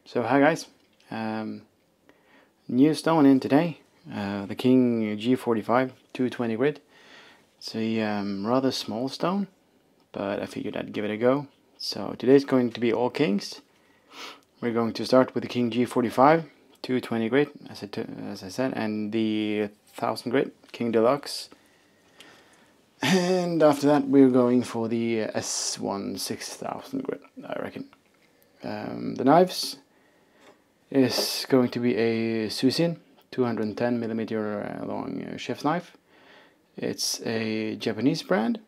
So hi guys, new stone in today, the King G-45 220 grit. It's a rather small stone, but I figured I'd give it a go. So today's going to be all kings. We're going to start with the King G-45 220 grit, as I said, and the 1000 grit King Deluxe. And after that we're going for the S1 6000 grit, I reckon. The knives is going to be a Susin 210mm long chef's knife. It's a Japanese brand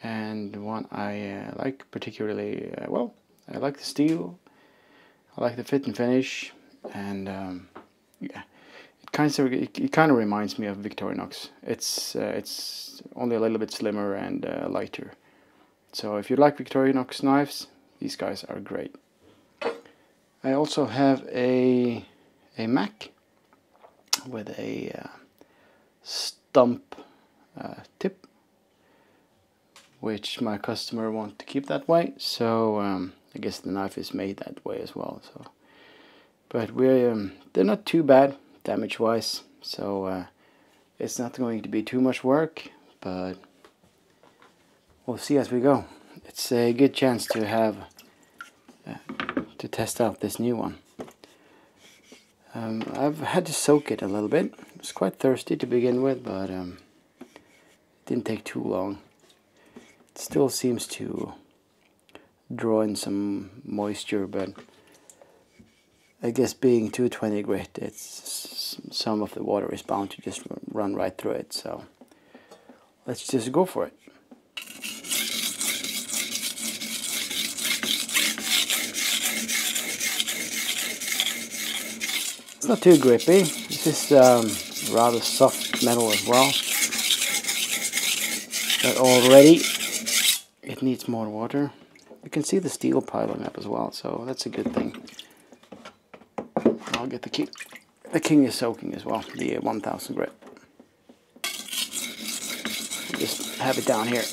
and one I like particularly well. I like the steel, I like the fit and finish, and yeah, it kind of reminds me of Victorinox. It's only a little bit slimmer and lighter. So if you like Victorinox knives, these guys are great. I also have a Mac with a stump tip, which my customer wants to keep that way, so I guess the knife is made that way as well. So, but they're not too bad damage wise, so it's not going to be too much work, but we'll see as we go. It's a good chance to have to test out this new one. I've had to soak it a little bit. It was quite thirsty to begin with, but it didn't take too long. It still seems to draw in some moisture, but I guess being 220 grit, some of the water is bound to just run right through it, so let's just go for it. It's not too grippy. This is rather soft metal as well. But already it needs more water. You can see the steel piling up as well, so that's a good thing. I'll get the king. The king is soaking as well, the 1000 grit. Just have it down here.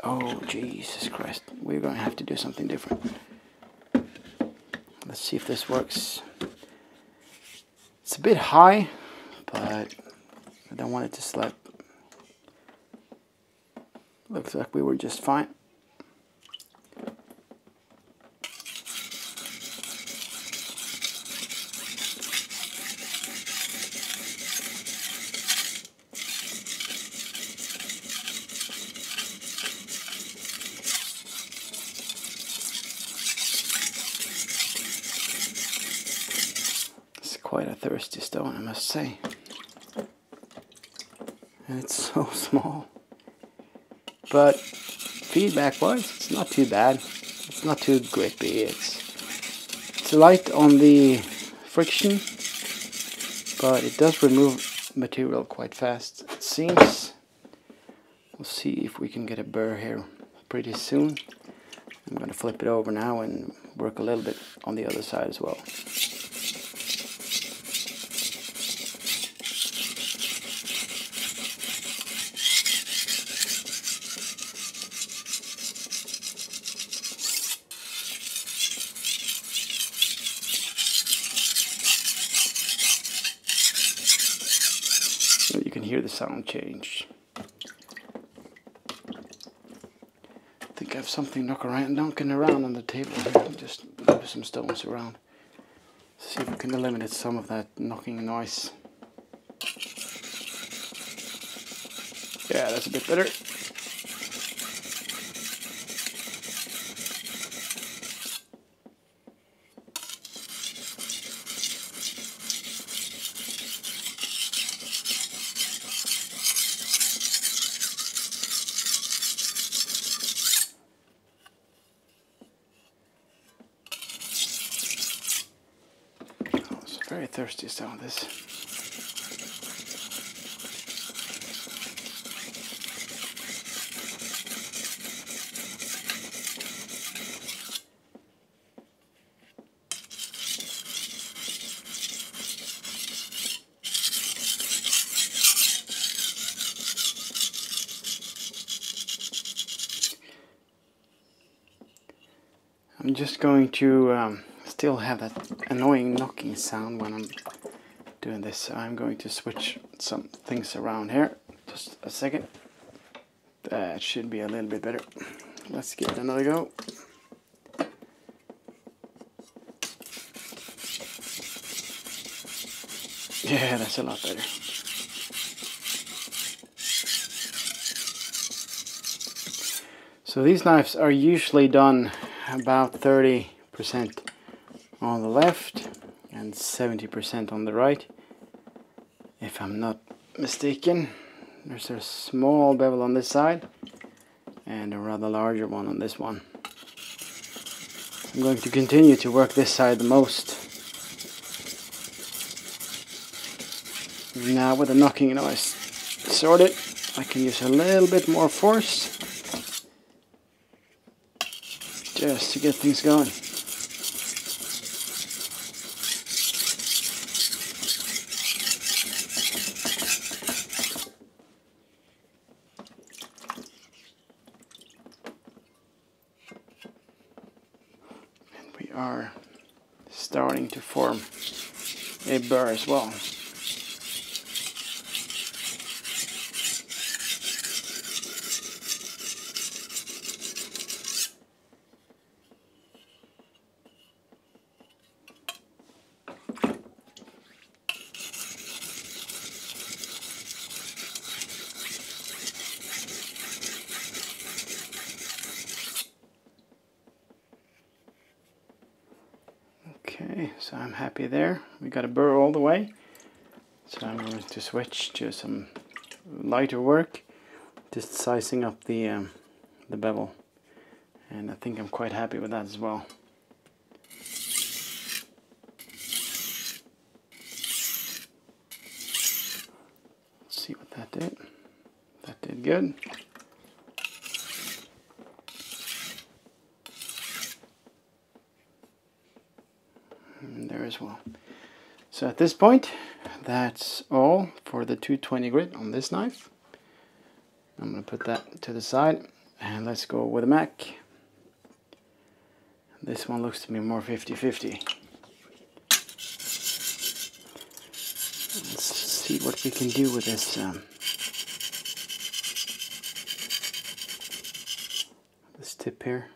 Oh, Jesus Christ. We're going to have to do something different. Let's see if this works. It's a bit high, but I don't want it to slip. Looks like we were just fine. Quite a thirsty stone, I must say. And it's so small. But feedback wise, it's not too bad. It's not too grippy. It's light on the friction, but it does remove material quite fast, it seems. We'll see if we can get a burr here pretty soon. I'm going to flip it over now and work a little bit on the other side as well. You can hear the sound change. I think I have something knocking around on the table here. Just move some stones around. See if we can eliminate some of that knocking noise. Yeah, that's a bit better. Very thirsty stone, this. I'm just going to still have that annoying knocking sound when I'm doing this, so I'm going to switch some things around here. Just a second. That should be a little bit better. Let's give it another go. Yeah, that's a lot better. So these knives are usually done about 30% on the left and 70% on the right, if I'm not mistaken. There's a small bevel on this side and a rather larger one on this one. I'm going to continue to work this side the most. Now with the knocking noise sorted, I can use a little bit more force just to get things going. And we are starting to form a burr as well. Okay, so I'm happy there. We got a burr all the way. So I'm going to switch to some lighter work, just sizing up the bevel. And I think I'm quite happy with that as well. Let's see what that did. That did good. And there as well. So at this point, that's all for the 220 grit on this knife. I'm going to put that to the side and let's go with a Mac. This one looks to be more 50-50. Let's see what we can do with this this tip here.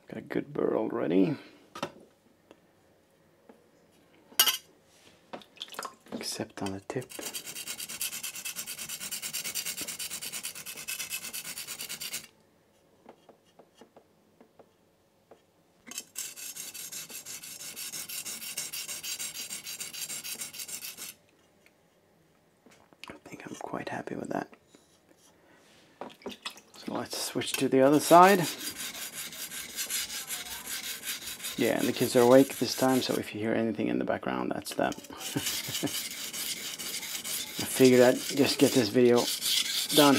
Got a good burr already. Except on the tip. I think I'm quite happy with that. So let's switch to the other side. Yeah, and the kids are awake this time, so if you hear anything in the background, that's them. I figured I'd just get this video done.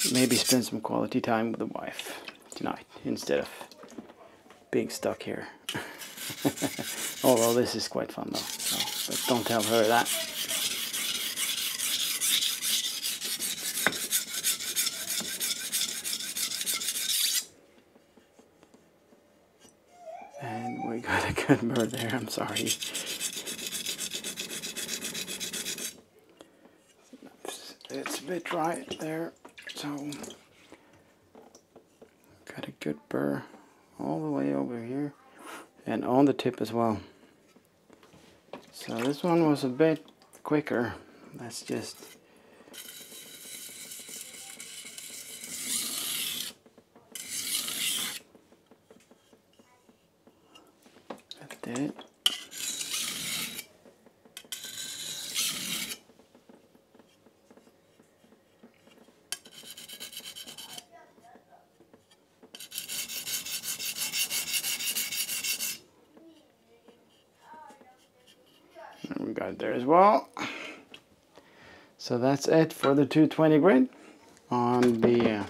And maybe spend some quality time with the wife tonight, instead of being stuck here. Although this is quite fun though, so, but don't tell her that. And we got a good burr there, I'm sorry. It's a bit dry there, so got a good burr all the way over here and on the tip as well. So this one was a bit quicker. Let's just that did it. got it there as well. So that's it for the 220 grit on the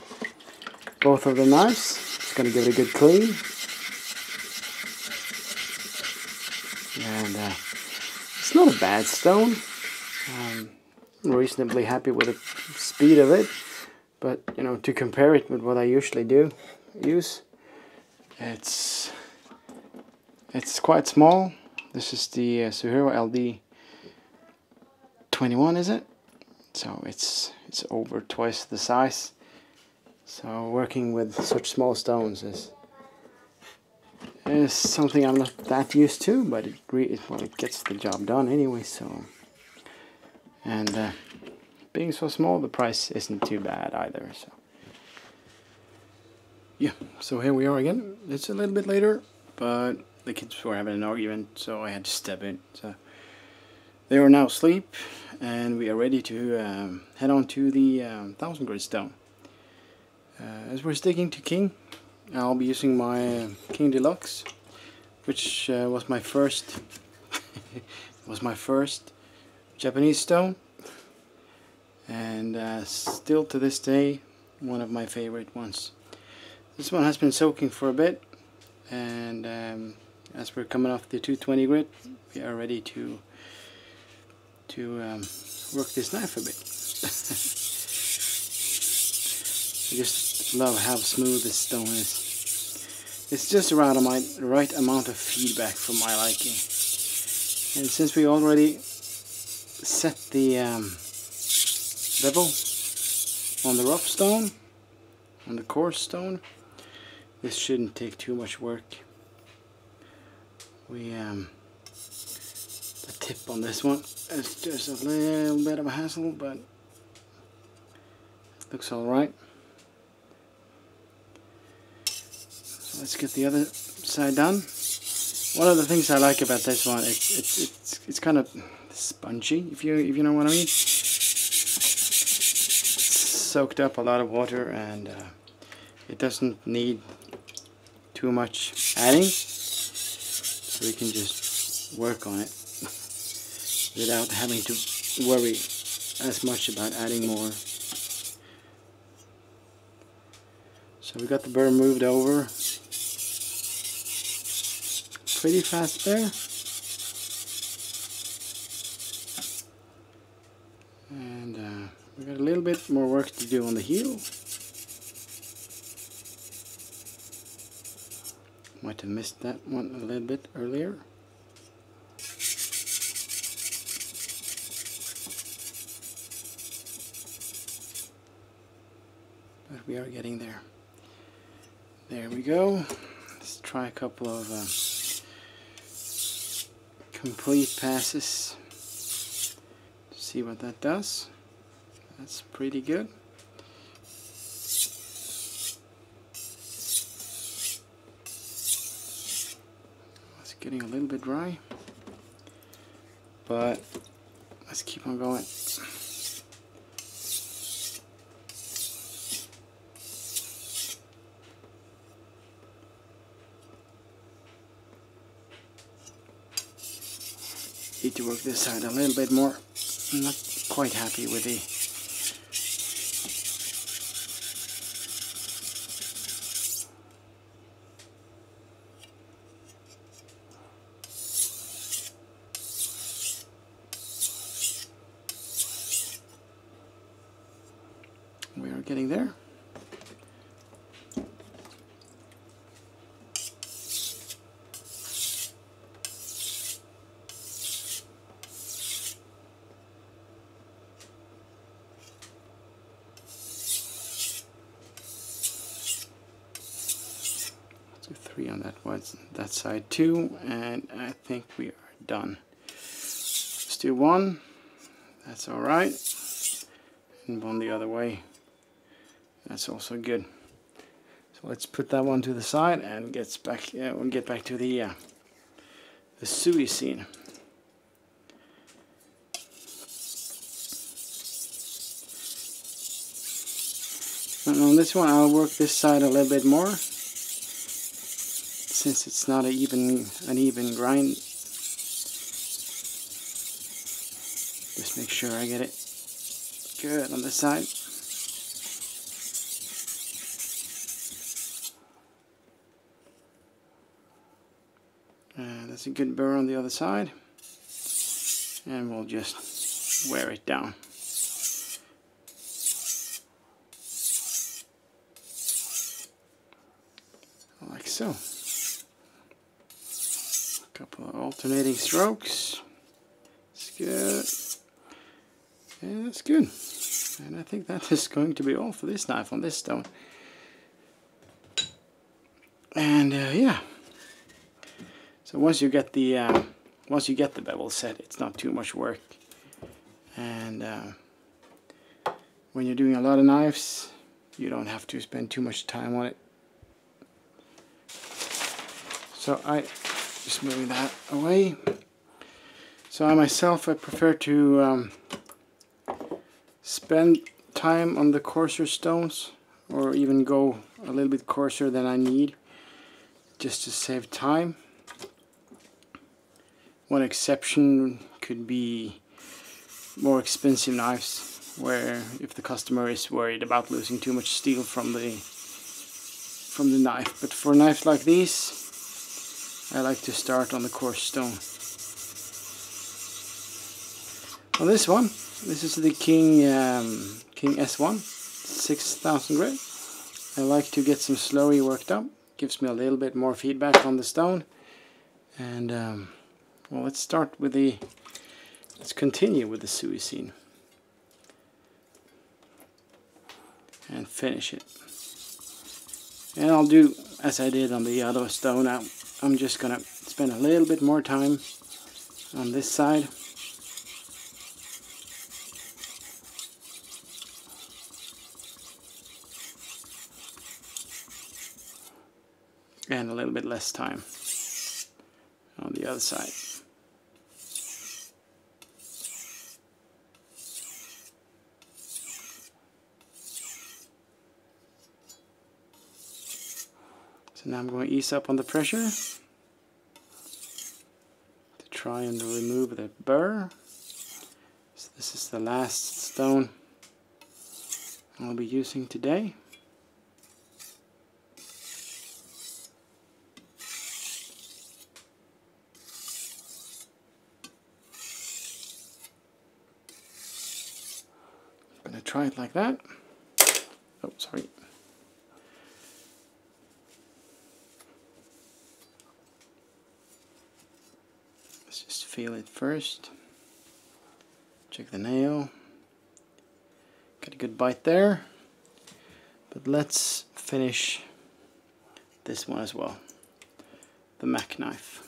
both of the knives. Just gonna give it a good clean. And it's not a bad stone. I'm reasonably happy with the speed of it, but you know, to compare it with what I usually use, it's quite small. This is the Suhiro LD21, is it? So it's over twice the size. So working with such small stones is something I'm not that used to, but it gets the job done anyway. So, and being so small, the price isn't too bad either. So yeah, so here we are again. It's a little bit later, but the kids were having an argument, so I had to step in. So they are now asleep, and we are ready to head on to the 1000 grit stone. As we're sticking to King, I'll be using my King Deluxe, which was my first Japanese stone, and still to this day one of my favorite ones. This one has been soaking for a bit, and as we're coming off the 220 grit, we are ready to work this knife a bit. I just love how smooth this stone is. It's just around the right amount of feedback for my liking. And since we already set the bevel on the rough stone, on the coarse stone, this shouldn't take too much work. The tip on this one is just a little bit of a hassle, but it looks alright. So let's get the other side done. One of the things I like about this one, it's kind of spongy, if you know what I mean. It's soaked up a lot of water, and it doesn't need too much adding, so we can just work on it without having to worry as much about adding more. So we got the burr moved over pretty fast there, and we got a little bit more work to do on the heel. Might have missed that one a little bit earlier. But we are getting there. There we go. Let's try a couple of complete passes to see what that does. That's pretty good. It's getting a little bit dry, but let's keep on going. Need to work this side a little bit more. I'm not quite happy with the we are getting there. Let's do 3 on that side too, and I think we are done. Let's do 1. That's all right, and 1 the other way. That's also good. So let's put that one to the side and we'll get back to the Sui scene. And on this one, I'll work this side a little bit more, since it's not an even grind. sure I get it good on this side. And that's a good burr on the other side. And we'll just wear it down. Like so. A couple of alternating strokes. It's good. And that's good. And I think that is going to be all for this knife on this stone. And yeah. So once you get the bevel set, it's not too much work. And when you're doing a lot of knives, you don't have to spend too much time on it. So I just moving that away. So I myself, I prefer to spend time on the coarser stones, or even go a little bit coarser than I need, just to save time. One exception could be more expensive knives, where if the customer is worried about losing too much steel from the knife. But for knives like these, I like to start on the coarse stone. On this one, this is the King S1 6000 grit. I like to get some slurry worked up. Gives me a little bit more feedback on the stone. And well, let's continue with the Suicine and finish it. And I'll do as I did on the other stone. I'm just gonna spend a little bit more time on this side. And a little bit less time on the other side. So now I'm going to ease up on the pressure to try and remove the burr. So this is the last stone I'll be using today. I'm going to try it like that. Oh, sorry. Let's just feel it first. Check the nail. Got a good bite there. But let's finish this one as well. The Mac knife.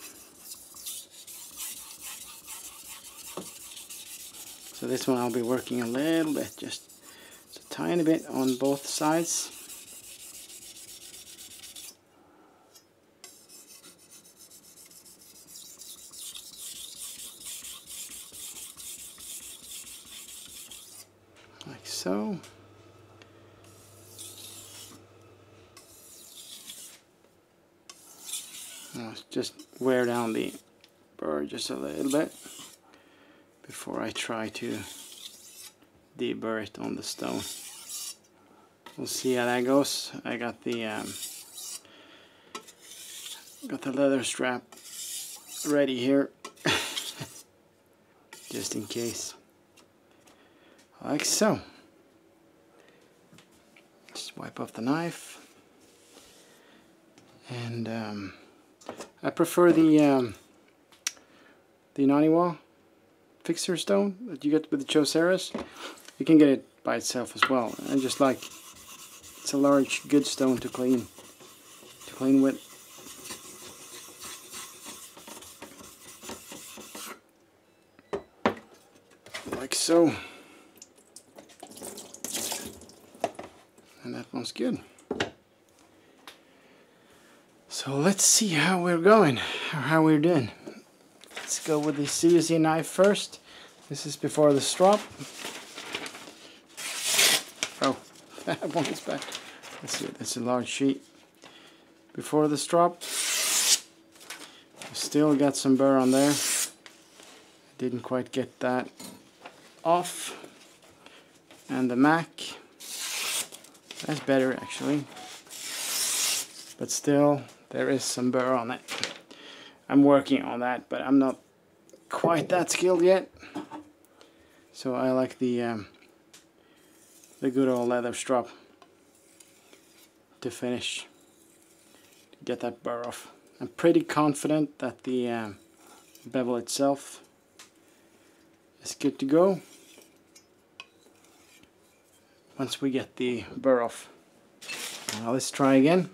So this one I'll be working a little bit, just a tiny bit on both sides. Like so. I'll just wear down the burr just a little bit before I try to deburr it on the stone. We'll see how that goes. I got the leather strap ready here just in case. Like so. Just wipe off the knife. And I prefer the Naniwa fixer stone that you get with the Choceras. You can get it by itself as well. And just like, it's a large, good stone to clean with. Like so. And that one's good. So let's see how we're going, or how we're doing. Let's go with the CUC knife first. This is before the strop. Oh, that one's back. Let's see, that's a large sheet. Before the strop. Still got some burr on there. Didn't quite get that off, and the Mac, that's better actually, but still there is some burr on it. I'm working on that, but I'm not quite that skilled yet, so I like the good old leather strap to finish, to get that burr off. I'm pretty confident that the bevel itself is good to go once we get the burr off. Now let's try again,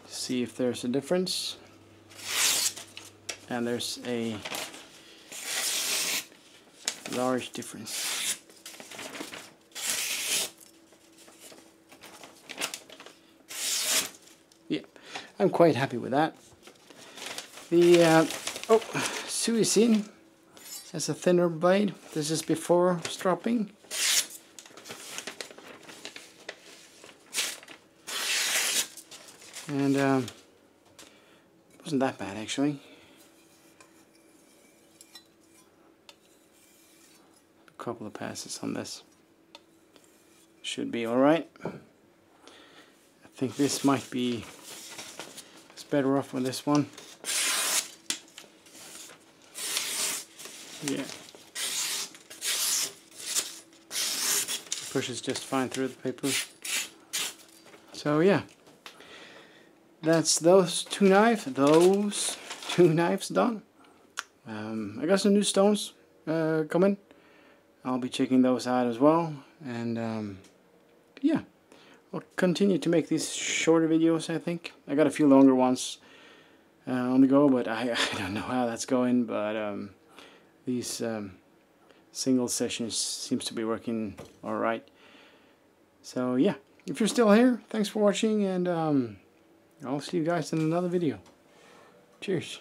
see if there's a difference. And there's a large difference. Yeah, I'm quite happy with that. The Suicine has a thinner blade. This is before stropping. And wasn't that bad actually. A couple of passes on this should be alright. I think this might be, it's better off with this one. Yeah, pushes just fine through the paper. So yeah, that's those two knives done. I got some new stones coming. I'll be checking those out as well, and yeah, I'll continue to make these shorter videos. I think I got a few longer ones on the go, but I don't know how that's going, but these single sessions seems to be working alright. So yeah, if you're still here, thanks for watching, and I'll see you guys in another video. Cheers.